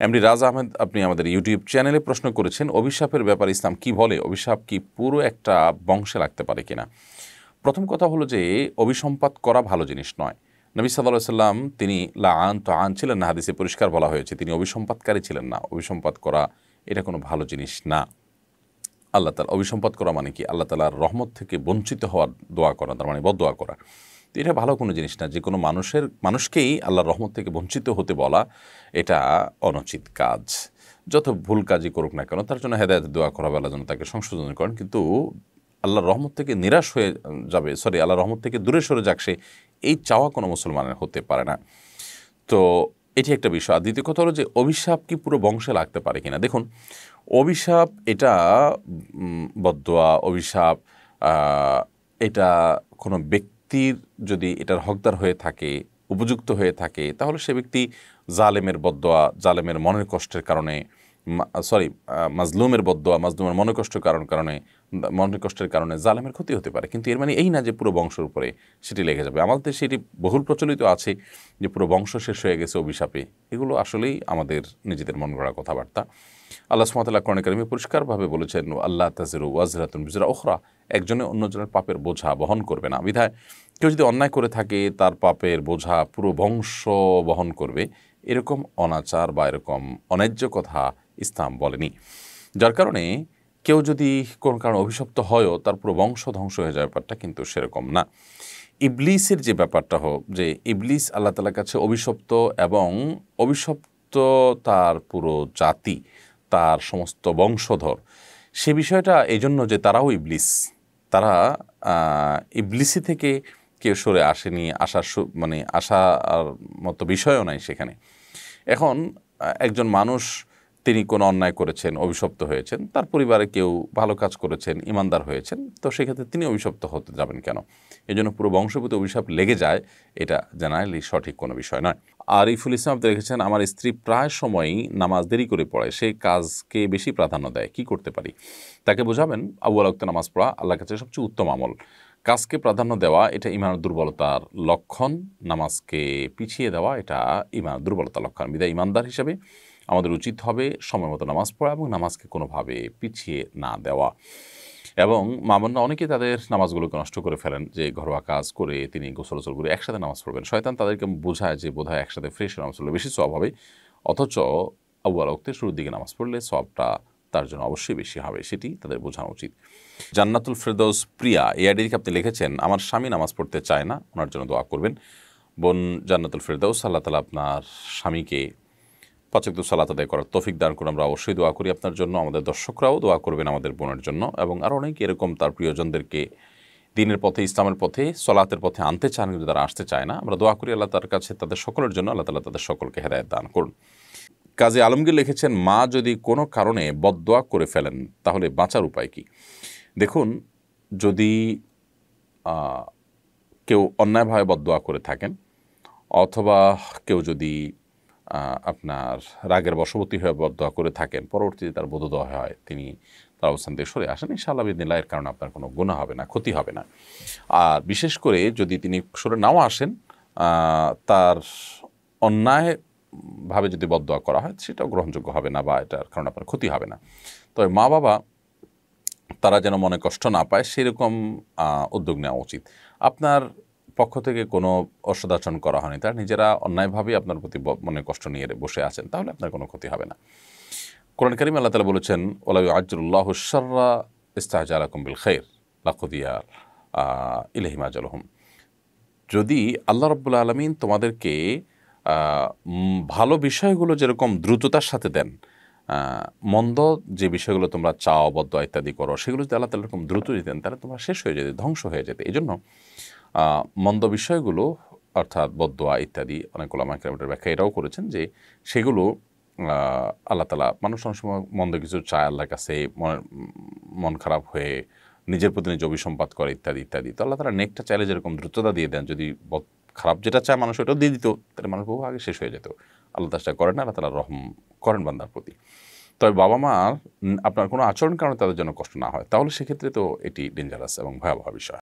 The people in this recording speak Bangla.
এমডি রাজ আহমেদ, আপনি আমাদের ইউটিউব চ্যানেলে প্রশ্ন করেছেন, অভিশাপের ব্যাপারে ইসলাম কি বলে? অভিশাপ কি পুরো একটা বংশে লাগতে পারে কিনা? প্রথম কথা হলো যে অভিসম্পাত করা ভালো জিনিস নয়। নবী সাল্লাল্লাহু আলাইহি সাল্লাম তিনি লাআন তাআন ছিলেন না, হাদিসে পরিষ্কার বলা হয়েছে তিনি অভিসম্পাতকারী ছিলেন না। অভিসম্পাত করা এটা কোনো ভালো জিনিস না। আল্লাহ তাআলা অভিসম্পাত করা মানে কি? আল্লাহ তাআলার রহমত থেকে বঞ্চিত হওয়ার দোয়া করা, তার মানে বদদোয়া করা। তো এটা ভালো কোনো জিনিস না। যে কোনো মানুষকেই আল্লাহর রহমত থেকে বঞ্চিত হতে বলা এটা অনুচিত কাজ। যত ভুল কাজই করুক না কেন তার জন্য হেদায়েতের দোয়া করা হবে, আল্লাহ যেন তাকে সংশোধন করেন। কিন্তু আল্লাহর রহমত থেকে নিরাশ হয়ে যাবে, আল্লাহর রহমত থেকে দূরে সরে যাক সে, এই চাওয়া কোনো মুসলমানের হতে পারে না। তো এটি একটা বিষয়। আর দ্বিতীয় কথা হলো যে অভিশাপ কি পুরো বংশে লাগতে পারে কিনা? দেখুন, অভিশাপ এটা বদদোয়া, অভিশাপ এটা কোনো ব্যক্তির যদি এটার হকদার হয়ে থাকে, উপযুক্ত হয়ে থাকে, তাহলে সে ব্যক্তি জালেমের বদদোয়া, জালেমের মনের কষ্টের কারণে, মাজলুমের বদদোয়া, মাজলুমের মনের কষ্টের কারণে জালেমের ক্ষতি হতে পারে। কিন্তু এর মানে এই না যে পুরো বংশের উপরে সেটি লেগে যাবে। আমাদের দেশে এটি বহুল প্রচলিত আছে যে পুরো বংশ শেষ হয়ে গেছে অভিশাপে। এগুলো আসলেই আমাদের নিজেদের মন গড়া কথাবার্তা। আল্লাহ সুবহানাহু ওয়া তাআলা কোরআনে কারিমে পরিষ্কারভাবে বলেছেন, আল্লাহ তাজিরু ওয়াজরাতুন বিজরা উখরা, একজনে অন্যজনের পাপের বোঝা বহন করবে না। বিধায় কেউ যদি অন্যায় করে থাকে তার পাপের বোঝা পুরো বংশ বহন করবে, এরকম অনাচার বা এরকম অন্যায্য কথা ইসলাম বলেনি। যার কারণে কেউ যদি কোন কারণে অভিশপ্ত হয়ও তার পুরো বংশ ধ্বংস হয়ে যাওয়ার ব্যাপারটা কিন্তু সেরকম না। ইবলিসের যে ব্যাপারটা হোক, যে ইবলিস আল্লাহ তাআলার কাছে অভিশপ্ত, এবং অভিশপ্ত তার পুরো জাতি, তার সমস্ত বংশধর, সে বিষয়টা এই জন্য যে তারাও ইবলিস, তারা ইবলিসি থেকে কেউ সরে আসেনি, আসার মতো বিষয়ও নাই সেখানে। এখন একজন মানুষ তিনি কোনো অন্যায় করেছেন, অভিশপ্ত হয়েছেন, তার পরিবারে কেউ ভালো কাজ করেছেন, ইমানদার হয়েছেন, তো সেক্ষেত্রে তিনি অভিশপ্ত হতে যাবেন কেন? এই জন্য পুরো বংশগত অভিশাপ লেগে যায়, এটা জেনারেলি সঠিক কোনো বিষয় নয়। আরিফুল ইসলাম আপনি রেখেছেন, আমার স্ত্রী প্রায় সময়ই নামাজ দেরি করে পড়ে, সে কাজকে বেশি প্রাধান্য দেয়, কি করতে পারি? তাকে বোঝাবেন আউয়াল ওয়াক্তে নামাজ পড়া আল্লাহর কাছে সবচেয়ে উত্তম আমল। কাজকে প্রাধান্য দেওয়া এটা ঈমানের দুর্বলতার লক্ষণ, নামাজকে পিছিয়ে দেওয়া এটা ঈমানের দুর্বলতার লক্ষণ। বিধায় ঈমানদার হিসেবে আমাদের উচিত হবে সময় মতো নামাজ পড়া এবং নামাজকে কোনোভাবে পিছিয়ে না দেওয়া। এবং মামুনরা অনেকে তাদের নামাজগুলোকে নষ্ট করে ফেলেন, যে ঘরোয়া কাজ করে তিনি গোসল করে একসাথে নামাজ পড়বেন। শয়তান তাদেরকে বোঝায় যে বোধহয় একসাথে ফ্রেশ নামাজ পড়লে বেশি সওয়াব হবে, অথচ আউয়াল ওয়াক্তে শুরুর দিকে নামাজ পড়লে সওয়াবটা তার জন্য অবশ্যই বেশি হবে, সেটি তাদের বোঝানো উচিত। জান্নাতুল ফেরদৌস প্রিয়া এই আইডিকে আপনি লিখেছেন, আমার স্বামী নামাজ পড়তে চায় না, ওনার জন্য দোয়া করবেন। বোন জান্নাতুল ফেরদৌস, আল্লাহ তাআলা আপনার স্বামীকে 5 ওয়াক্ত সালাত আদায় করার তৌফিক দান করুন। আমরা অবশ্যই দোয়া করি আপনার জন্য, আমাদের দর্শকরাও দোয়া করবেন আমাদের বোনের জন্য, এবং আরও অনেকে এরকম তার প্রিয়জনদেরকে দ্বীনের পথে, ইসলামের পথে, সলাতের পথে আনতে চান, কিন্তু তারা আসতে চায় না। আমরা দোয়া করি আল্লাহ তার কাছে তাদের সকলের জন্য, আল্লাহ তাআলা তাদের সকলকে হেদায়েত দান করুন। কাজী আলমগীর লিখেছেন, মা যদি কোনো কারণে বদদোয়া করে ফেলেন তাহলে বাঁচার উপায় কি? দেখুন, যদি কেউ অন্যায়ভাবে বদদোয়া করে থাকেন, অথবা কেউ যদি আপনার রাগের বশবর্তী হয়ে বদদোয়া করে থাকেন, পরবর্তীতে তার বোধোদয় হয়, তিনি তার অবস্থান থেকে সরে আসেন, ইনশাআল্লাহ বিইذনিল্লাহ এর কারণে আপনার কোনো গুনাহ হবে না, ক্ষতি হবে না। আর বিশেষ করে যদি তিনি সরে নাও আসেন, তার অন্যায়ভাবে যদি বদদোয়া করা হয় সেটাও গ্রহণযোগ্য হবে না, বা এটার কারণে আপনার ক্ষতি হবে না। তবে মা বাবা তারা যেন মনে কষ্ট না পায় সেরকম উদ্যোগ নেওয়া উচিত। আপনার পক্ষ থেকে কোনো অসদাচরণ করা হয়নি, তারা নিজেরা অন্যায়ভাবে আপনার প্রতি মনে কষ্ট নিয়ে বসে আছেন, তাহলে আপনার কোনো ক্ষতি হবে না। কোরআন কারীমে আল্লাহ তাআলা বলেছেন, ওয়ালা ইউআজ্জিলুল্লাহু আশ-শাররা ইসতা'জালাকুম বিল খায়র লাকুদিয়া ইলাইহি আজালুহুম। যদি আল্লাহ রাব্বুল আলামিন তোমাদেরকে ভালো বিষয়গুলো যেরকম দ্রুততার সাথে দেন, মন্দ যে বিষয়গুলো তোমরা চাও, বদদোয়া ইত্যাদি করো, সেগুলো যদি আল্লাহ তাআলা এরকম দ্রুত দিতেন তাহলে তোমরা শেষ হয়ে যেতে, ধ্বংস হয়ে যেতে। এই জন্য মন্দ বিষয়গুলো অর্থাৎ বদদোয়া ইত্যাদি, অনেক উলামা কেরামের ব্যাখ্যা এটাও করেছেন যে সেগুলো আল্লাহ তাআলা, মানুষ অনেক সময় মন্দ কিছু চায় আল্লাহর কাছে, মন খারাপ হয়ে নিজের প্রতি নিজে অভিসম্পাত করে ইত্যাদি ইত্যাদি। তো আল্লাহ তাআলা নেকটা চাইলে যেরকম দ্রুততা দিয়ে দেন, যদি খারাপ যেটা চায় মানুষ ওটাও দিয়ে দিত, তাহলে মানুষ বহু আগে শেষ হয়ে যেত। আল্লাহ তাআলা করেন না, আল্লাহ তাআলা রহম করেন বান্দার প্রতি। তবে বাবা মার আপনার কোনো আচরণ কারণে তাদের জন্য কষ্ট না হয়, তাহলে সেক্ষেত্রে তো এটি ডেঞ্জারাস এবং ভয়াবহ বিষয়।